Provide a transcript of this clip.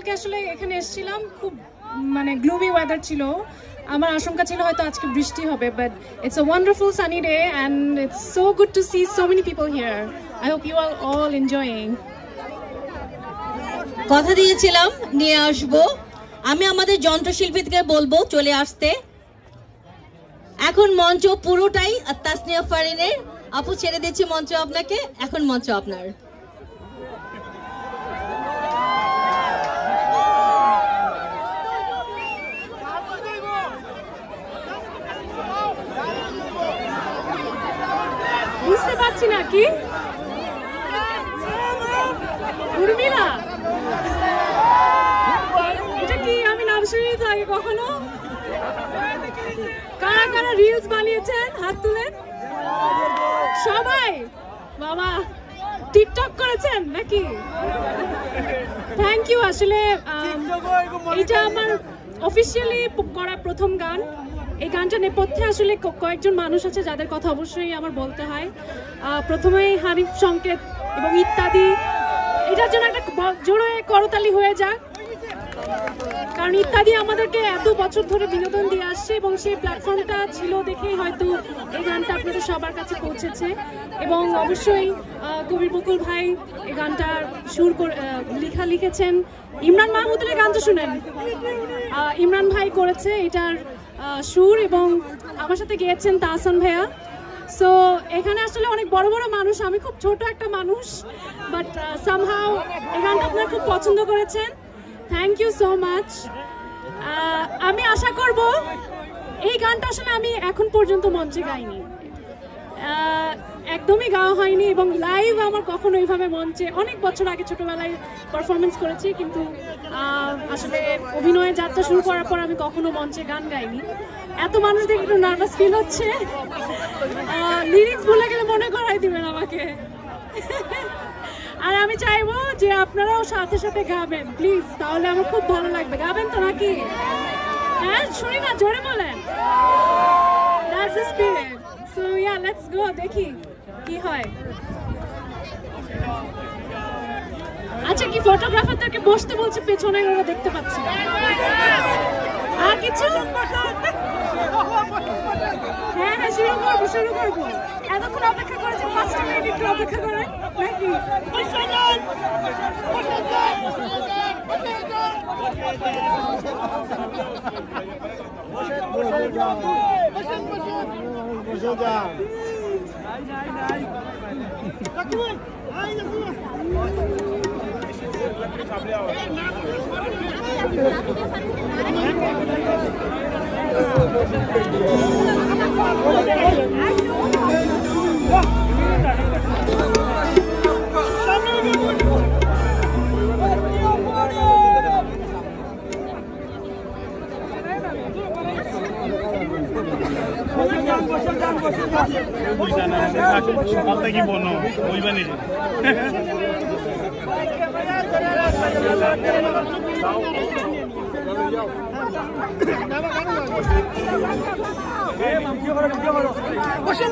গতকালকে আসলে এখানে এসেছিলাম, খুব মানে গ্লুমি ওয়েদার ছিল, আমার আশঙ্কা ছিল হয়তো আজকে বৃষ্টি হবে, but it's a wonderful sunny day and it's so good to see so many people here. I hope you are all enjoying. কথা দিয়েছিলাম নিয়ে আসবো, আমি আমাদের যন্ত্রশিল্পীকে বলবো চলে আসতে। এখন মঞ্চ পুরোটাই তাসনিয়া ফারিনের। আপু ছেড়ে দিচ্ছি মঞ্চ আপনাকে, এখন মঞ্চ আপনার। বুঝতে পারছি না কি উর্মিলা, এটা কি আমি নাম শুনিনি তো আগে কখনো। কারা কারা রিলস বানিয়েছেন হাত তুলেন সবাই। বাবা টিকটক করেছেন নাকি? Thank you. আসলে এটা আমার অফিসিয়ালি করা প্রথম গান। এই গানটা নেপথ্যে আসলে কয়েকজন মানুষ আছে যাদের কথা অবশ্যই আমার বলতে হয়। প্রথমেই হানিফ সংকেত এবং ইত্যাদি, এটার জন্য একটা জোরে করতালি হয়ে যাক, কারণ ইত্যাদি আমাদেরকে এত বছর ধরে বিনোদন দিয়ে আসছে এবং সেই প্ল্যাটফর্মটা ছিল দেখেই হয়তো এই গানটা আপনাদের সবার কাছে পৌঁছেছে। এবং অবশ্যই কবির বকুল ভাই এই গানটার সুর লিখেছেন। ইমরান মাহমুদের গানটা শুনেন, ইমরান ভাই করেছে এটার সুর এবং আমার সাথে গিয়েছেন তাহসান ভাইয়া। সো এখানে আসলে অনেক বড় বড় মানুষ, আমি খুব ছোট একটা মানুষ, বাট সামহাও এই গানটা আপনারা খুব পছন্দ করেছেন। Thank you so much. আমি আশা করব, এই গানটা আসলে আমি এখন পর্যন্ত মঞ্চে গাইনি, একদমই গাওয়া হয়নি এবং লাইভ আমার কখনো এইভাবে মঞ্চে, অনেক বছর আগে ছোটবেলায় পারফরমেন্স করেছি, কিন্তু আসলে অভিনয়ের যাত্রা শুরু করার পর আমি কখনো মঞ্চে গান গাইনি। এত মানুষ দেখে একটু নার্ভাস ফিল হচ্ছে, লিরিক্স ভুলে গেলে মনে করাই দিবেন আমাকে। আর আমি চাইবো যে আপনারাও সাথে সাথে গাবেন প্লিজ, তাহলে আমার খুব ভালো লাগবে। গাবেন তো নাকি? হ্যাঁ শুনি না, জোরে বলেন। That's the spirit. So yeah, let's go, দেখি কি হয়। আচ্ছা, কি ফটোগ্রাফারদেরকে বসতে বলছে পেছনে, ওরা দেখতে পাচ্ছি আর কিছু? হ্যাঁ হ্যাঁ শুরু করবো। এতক্ষণ অপেক্ষা করেছেন, 5 মিনিট একটু অপেক্ষা করেন নাকি? কি বনো ওই বানিয়ে বসেন